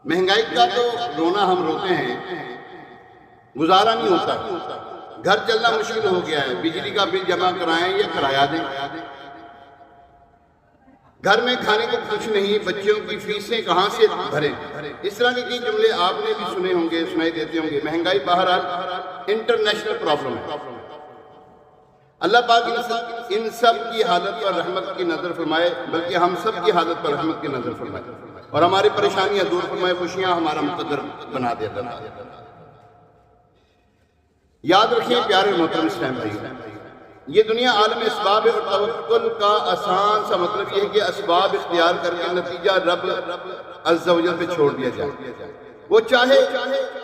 مہنگائی کا تو رونا ہم روتے ہیں، گزارا نہیں ہوتا، گھر چلنا مشکل ہو گیا ہے، بجلی کا بل جمع کرائیں یا کرایہ دیں، گھر میں کھانے کو کچھ نہیں، بچوں کی فیسیں کہاں سے بھریں۔ اس طرح کے کئی جملے آپ نے بھی سنے ہوں گے، سنائی دیتے ہوں گے۔ مہنگائی بہرحال انٹرنیشنل پرابلم ہے۔ اللہ پاک ان سب کی حالت پر رحمت کی نظر فرمائے، بلکہ ہم سب کی حالت پر رحمت کی نظر فرمائے اور ہماری پریشانیاں دور فرمائے، خوشیاں ہمارا مقدر بنا دے اللہ۔ یاد رکھیں پیارے محترم اسلام بھائی، یہ دنیا عالم اسباب ہے اور توکل کا آسان سا مطلب یہ ہے کہ اسباب اختیار کر کے نتیجہ رب عز و جل پہ چھوڑ دیا جائے۔ وہ چاہے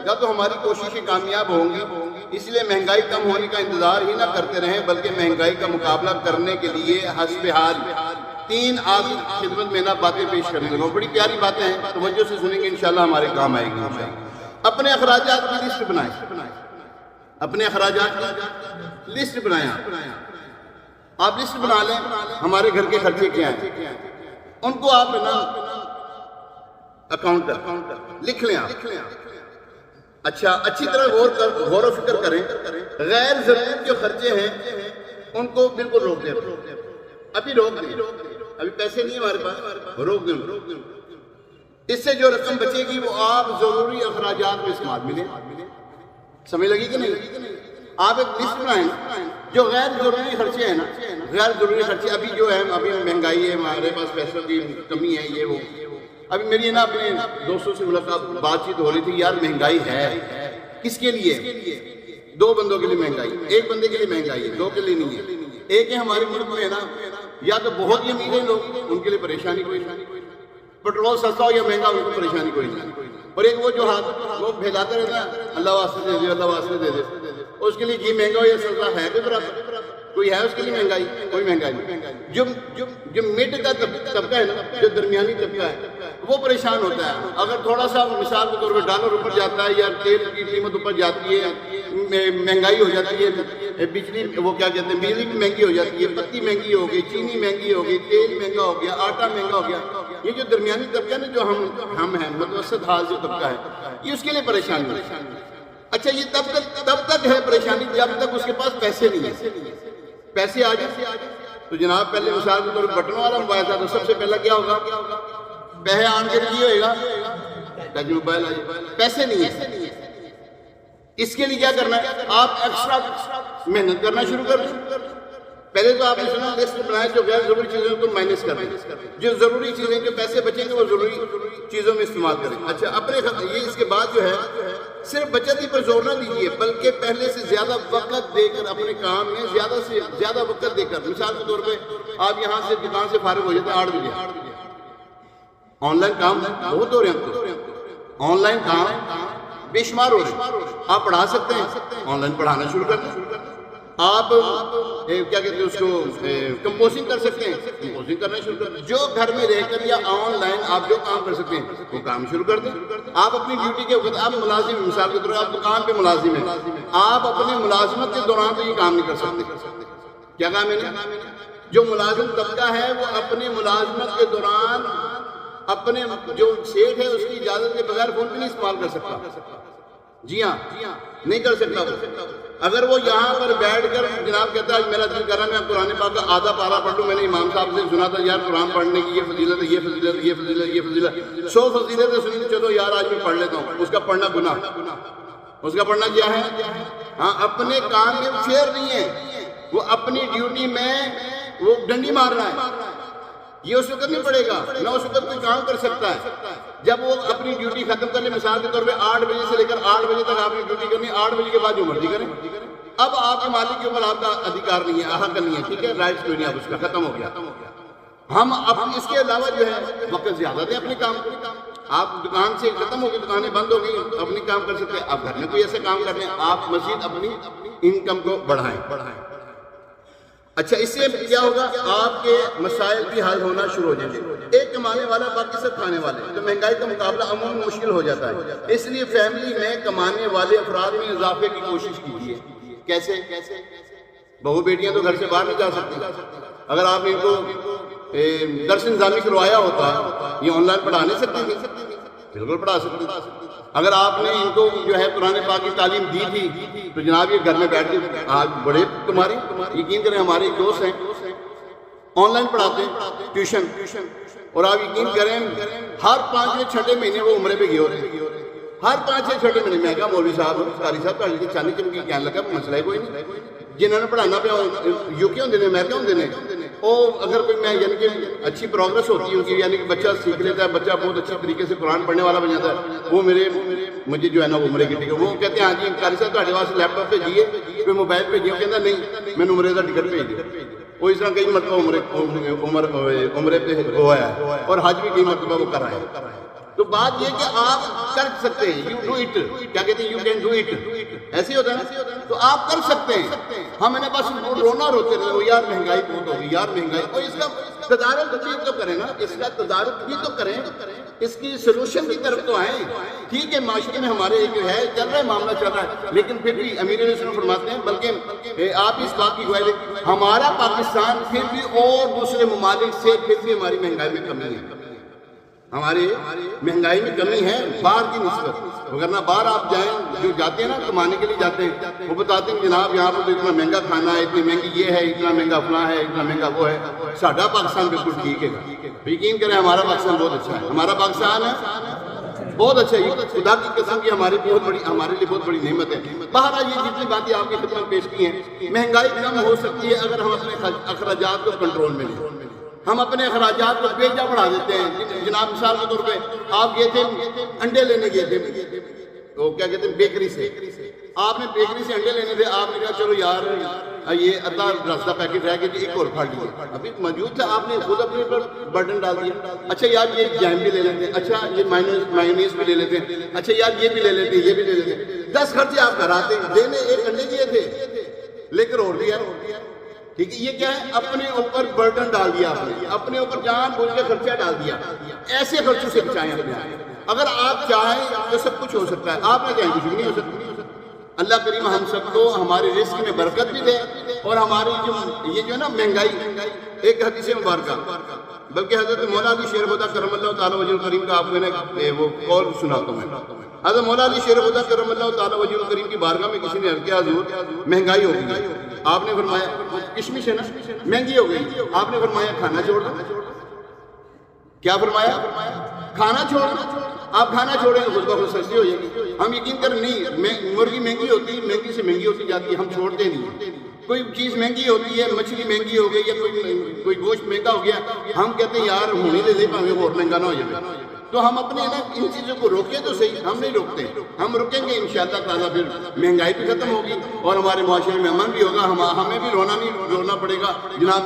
گا تو ہماری کوششیں کامیاب ہوں گی، اس لیے مہنگائی کم ہونے کا انتظار ہی نہ کرتے رہیں، بلکہ مہنگائی کا مقابلہ کرنے کے لیے حسب حال 3 آپ کی خدمت میں نہ باتیں پیش کرنے لگوں۔ بڑی پیاری باتیں ہیں، توجہ سے سنیں گے انشاءاللہ ہمارے کام آئے گی۔ اپنے اخراجات کی لسٹ بنائیں، اپنے اخراجات کی لسٹ بنائیں۔ آپ لسٹ بنا لیں ہمارے گھر کے خرچے کیا ہیں، ان کو آپ نا اکاؤنٹ لکھ لیں آپ۔ اچھا اچھی طرح غور و فکر کریں، غیر ضروری جو خرچے ہیں ان کو بالکل روک دیں، ابھی روک دیں، ابھی پیسے نہیں ہمارے پاس، روک دیں۔ اس سے جو رقم بچے گی وہ آپ ضروری اخراجات میں استعمال ملیں۔ سمجھ لگی کہ نہیں؟ آپ ایک لسٹ بنائیں جو غیر ضروری خرچے ہیں نا، غیر ضروری خرچے ابھی جو ہے، ابھی مہنگائی ہے، ہمارے پاس پیسوں کی کمی ہے، یہ وہ۔ ابھی میری نا اپنے دوستوں سے ملاقات بات چیت ہو رہی تھی، یار مہنگائی ہے، کس کے لیے؟ 2 بندوں کے لیے مہنگائی، 1 بندے کے لیے مہنگائی ہے، 2 کے لیے نہیں ہے۔ ایک ہے ہمارے ملک میں نا، یا تو بہت ہی امیر ہیں لوگ، ان کے لیے پریشانی کوئی نہیں، پیٹرول سستا ہو یا مہنگا ان کو پریشانی کوئی نہیں، اور ایک وہ جو ہاتھ وہ پھیلاتے رہتا ہے، اللہ واسطے دے دے، اللہ واسطے دے دے، اس کے لیے گھی مہنگا ہو یا سستا ہے بھی برابر، کوئی ہے اس کے لیے مہنگائی؟ کوئی مہنگائی نہیں۔ جو مڈ کا طبقہ ہے نا، جو درمیانی طبقہ ہے، وہ پریشان ہوتا ہے۔ اگر تھوڑا سا مثال کے طور پہ ڈالر اوپر جاتا ہے یا تیل کی قیمت اوپر جاتی ہے، مہنگائی ہو جاتی ہے، بجلی وہ کیا کہتے ہیں، بجلی بھی مہنگی ہو جاتی ہے، پتی مہنگی ہو گئی، چینی مہنگی ہو گئی، تیل مہنگا ہو گیا، آٹا مہنگا ہو گیا، یہ جو درمیانی طبقہ نا، جو ہم ہیں متوسط حال جو طبقہ ہے، یہ اس کے لیے پریشانی ہے۔ اچھا یہ تب تک ہے پریشانی جب تک اس کے پاس پیسے نہیں ہیں۔ پیسے آ جائیں تو جناب پہلے مثال کے طور پر بٹنوں والا موبائل تھا تو سب سے پہلا کیا ہوگا؟ پیسے آن کے لیے ہوئے گا ٹچ موبائل آ جائے، پیسے نہیں ہیں۔ اس کے لیے کیا کرنا ہے؟ آپ ایکسٹرا محنت کرنا شروع کر دیں۔ پہلے تو آپ نے سنا لسٹ بنائے جو غیر ضروری چیزوں کو مائنس کر دیں، جو ضروری چیزیں جو پیسے بچیں گے وہ ضروری چیزوں میں استعمال کریں۔ اچھا اپنے یہ اس کے بعد جو ہے صرف بچت ہی پر زور نہ دیجیے، بلکہ پہلے سے زیادہ وقت دے کر اپنے کام میں زیادہ سے زیادہ وقت دے کر، مثال کے طور پہ آپ یہاں سے دکان سے فارغ ہو جاتے ہیں 8 بجے، آن لائن کام بہت ہو رہے ہیں، آن لائن کام بے شمار ہو رہے ہیں، آپ پڑھا سکتے ہیں، آن لائن پڑھانا شروع کر دیں۔ آپ کیا کہتے ہیں اس کو کمپوزنگ کر سکتے ہیں، کمپوزنگ کرنا شروع کر دیں۔ جو گھر میں رہ کر یا آن لائن آپ جو کام کر سکتے ہیں وہ کام شروع کر دیں۔ آپ اپنی ڈیوٹی کے وقت، آپ ملازم ہیں، مثال کے طور پر آپ دکان پہ ملازم ہیں، آپ اپنے ملازمت کے دوران تو یہ کام نہیں کر سکتے۔ کیا کام ہے نا؟ جو ملازم طبقہ ہے وہ اپنے ملازمت کے دوران اپنے جو سیٹ ہے اس کی اجازت کے بغیر فون بھی نہیں استعمال کر سکتا۔ جی ہاں نہیں کر سکتا۔ اگر وہ یہاں پر بیٹھ کر جناب کہتا ہے میرا دل کر رہا ہے میں قرآن پاک کا آدھا پارہ پڑھ لوں، میں نے امام صاحب سے سنا تھا یار قرآن پڑھنے کی یہ فضیلت ہے، یہ فضیلت، یہ فضیلت، یہ فضیلت، 100 فضیلتیں سنی، چلو یار آج میں پڑھ لیتا ہوں، اس کا پڑھنا گناہ، اس کا پڑھنا کیا ہے؟ ہاں اپنے کام میں فیئر نہیں ہے، وہ اپنی ڈیوٹی میں وہ ڈنڈی مار رہا ہے، یہ اس وقت نہیں پڑے گا، نہ اس وقت کوئی کام کر سکتا ہے۔ جب وہ اپنی ڈیوٹی ختم کر لے، مثال کے طور پہ 8 بجے سے لے کر 8 بجے تک آپ نے ڈیوٹی کرنی، 8 بجے کے بعد جو مرضی کریں، اب آپ کے مالک کے اوپر آپ کا ادھیکار نہیں ہے، حق نہیں ہے، ٹھیک ہے، رائٹس کوئی نہیں، اب اس کا ختم ہو گیا۔ ہم اب اس کے علاوہ جو ہے وقت زیادہ دیں اپنے کام کو۔ آپ دکان سے ختم ہو گئی، دکانیں بند ہو گئی، اپنی کام کر سکتے ہیں، آپ گھر میں کوئی ایسے کام کر لیں، آپ مزید اپنی انکم کو بڑھائیں۔ اچھا اس سے کیا ہوگا؟ آپ کے مسائل بھی حل ہونا شروع ہو جائیں گے۔ ایک کمانے والا باقی سب کھانے والے، تو مہنگائی کا مقابلہ عموماً مشکل ہو جاتا ہے، اس لیے فیملی میں کمانے والے افراد میں اضافے کی کوشش کیجیے۔ کیسے؟ بہو بیٹیاں تو گھر سے باہر نہیں جا سکتی، اگر آپ ان کو درس نظامی کروایا ہوتا یہ آن لائن پڑھا نہیں سکتے تھے؟ بالکل پڑھا سکتے تھے۔ اگر آپ نے ان کو جو ہے قرآن پاک کی تعلیم دی تھی تو جناب یہ گھر میں بیٹھ کے آج بڑے تمہاری یقین کریں ہمارے ایک دوست ہیں آن لائن پڑھاتے ہیں ٹیوشن، اور آپ یقین کریں ہر 5-6 مہینے وہ عمرے پہ گئے ہوتے ہیں، ہر 5-6 مہینے۔ میں کہا مولوی صاحب قاری صاحب پڑھ لیجیے چاندی چمکی کہنے لگا مسئلہ ہے کوئی نہیں، جنہوں نے پڑھانا پہ یو کے ہوندے نے امریکہ ہوندے نے اور اگر کوئی میں یعنی کہ اچھی پروگرس ہوتی ہے ان کی، یعنی کہ بچہ سیکھ لیتا ہے، بچہ بہت اچھی طریقے سے قرآن پڑھنے والا بن جاتا ہے، وہ مجھے جو ہے نا وہ عمرے کی ٹکٹ، وہ کہتے ہیں ہاں جی قاری صاحب تہاڈے واسطے لیپ ٹاپ بھیجیے، کوئی موبائل بھیجیے، وہ کہتا نہیں میں عمرے کا ٹکٹ بھیج دیا۔ وہ اس طرح کئی مرتبہ عمرے پہ ہوا ہے اور حج بھی کئی مرتبہ وہ کر رہا ہے۔ تو بات یہ کہ آپ کر سکتے ہیں، یو ڈو اٹ، کیا کہتے ہیں یو کین ڈو اٹ، ایسے ہوتا ہے نا، تو آپ کر سکتے ہیں۔ ہم نے بس رونا روتے رہے وہ یار مہنگائی بہت ہوگی، یار مہنگائی، اور اس کا تدارک بھی تو کریں نا، اس کا تدارک بھی تو کریں، اس کی سلوشن کی طرف تو آئیں۔ ٹھیک ہے معاشرے میں ہمارے ایک ہے چل رہا ہے، معاملہ چل رہا ہے، لیکن پھر بھی امیر علیہ السلام فرماتے ہیں بلکہ آپ اس بات کی گواہی دیں ہمارا پاکستان پھر بھی اور دوسرے ممالک سے پھر بھی ہماری مہنگائی میں کمی ہے، ہماری مہنگائی میں کمی ہے باہر کی نسبت، ورنہ باہر آپ جائیں جو جاتے ہیں نا کمانے کے لیے جاتے ہیں وہ بتاتے ہیں جناب یہاں پر تو اتنا مہنگا کھانا ہے، اتنی مہنگی یہ ہے، اتنا مہنگا فلاں ہے، اتنا مہنگا وہ ہے۔ ساڈا پاکستان بالکل ٹھیک ہے، یقین کریں ہمارا پاکستان بہت اچھا ہے، ہمارا پاکستان ہے بہت اچھا ہے، خدا کی قسم کی ہماری ہمارے لیے بہت بڑی نعمت ہے۔ بہرحال یہ جتنی باتیں آپ کی خدمت پیش کی ہیں، مہنگائی کم ہو سکتی ہے اگر ہم اپنے اخراجات کو کنٹرول میں لیں، ہم اپنے اخراجات کو بیجا بڑھا دیتے ہیں۔ جناب مثال کے طور پہ آپ گئے تھے انڈے لینے گئے تھے تو کیا کہتے ہیں بیکری سے، آپ نے بیکری سے انڈے لینے تھے، آپ نے کہا چلو یار یہ آدھا راستہ پیکٹ رہ گیا ایک اور پھاڑ لیجیے، ابھی موجود تھا، آپ نے خود اپنے پر برڈن ڈال دیا۔ اچھا یار یہ جیم بھی لے لیتے ہیں، اچھا یہ مایونیز بھی لے لیتے ہیں، اچھا یار یہ بھی لے لیتے ہیں، یہ بھی لے لیتے ہیں، 10 خرچے آپ کراتے ہیں، دینے ایک انڈے دیے تھے لے کر اور دیا۔ ٹھیک ہے یہ کیا ہے اپنے اوپر برڈن ڈال دیا، آپ نے اپنے اوپر جان بوجھ کے خرچہ ڈال دیا۔ ایسے خرچوں سے بچائیں اپنے آپ، اگر آپ چاہیں تو سب کچھ ہو سکتا ہے، آپ نہ چاہیں کچھ بھی نہیں ہو سکتا۔ اللہ کریم ہم سب کو ہمارے رزق میں برکت بھی دے اور ہماری یہ جو ہے نا مہنگائی، ایک حدیث مبارکہ بلکہ حضرت مولا علی شیر خدا کرم اللہ تعالیٰ وجہ الکریم کا آپ کو وہ قول سناتا ہوں میں۔ حضرت مولا علی شیر خدا کرم اللہ تعالیٰ وجہ الکریم کی بارگاہ میں کسی نے عرض کیا حضور مہنگائی ہو گئی، آپ نے فرمایا کشمش ہے نا مہنگی ہو گئی، آپ نے فرمایا کھانا چھوڑ دو۔ کیا فرمایا؟ کھانا چھوڑ دو۔ آپ کھانا چھوڑیں گے خود بخود سستی ہو جائے گی۔ ہم یقین کریں نہیں، مرغی مہنگی ہوتی ہے، مہنگی سے مہنگی ہوتی جاتی ہے، ہم چھوڑتے نہیں۔ کوئی چیز مہنگی ہوتی ہے، مچھلی مہنگی ہو گئی یا کوئی گوشت مہنگا ہو گیا، ہم کہتے ہیں یار ہونے دے دے پاویں اور مہنگا نہ ہو جائے۔ تو ہم اپنے ان چیزوں کو روکیں تو صحیح، ہم نہیں روکتے، ہم رکیں گے انشاءاللہ تعالیٰ پھر مہنگائی بھی ختم ہوگی اور ہمارے معاشرے میں امن بھی ہوگا، ہمیں بھی رونا نہیں رونا پڑے گا جناب۔